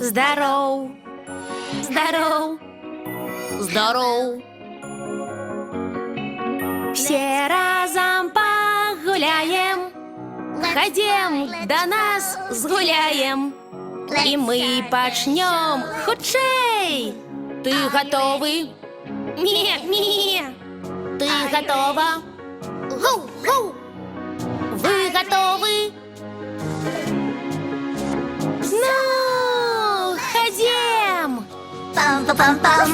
Здоров. Здоров. Здоров. Все разом погуляем. Ходим, до нас згуляем. І ми почнем хутчей. Ти готовий? Мє. Ти готова? Гу. Ви готові? Ну, ходім. Пам-пам-пам-пам.